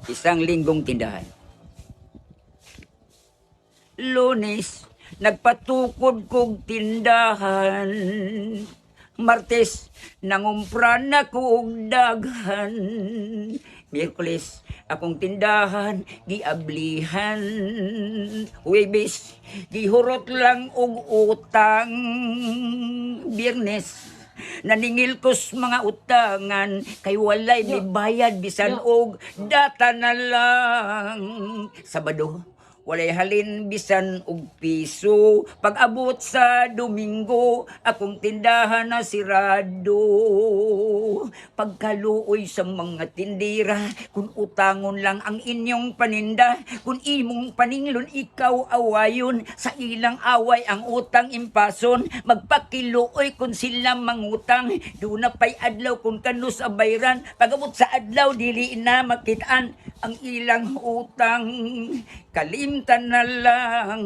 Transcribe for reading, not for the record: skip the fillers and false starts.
Isang linggong tindahan. Lunes, nagpatukod kog tindahan. Martes, nangumpra na kog daghan. Miyerkules, akong tindahan, giablihan. Huwebes, gihurot lang og utang. Biyernes, naningil kos mga utangan kay walay mibayad bisan og data na lang. Sabado, walay halin bisan og piso. Pag-abot sa Domingo, akong tindahan na sirado. Pagkaluoy sa mga tindira, kung utangon lang ang inyong paninda, kung imong paninglon ikaw awayon, sa ilang away ang utang impason, magpakiluoy kung sila mangutang, doon na pa'y adlaw kung kano sa bayran, pag-abot sa adlaw dili na makitaan ang ilang utang, kalimtan na lang.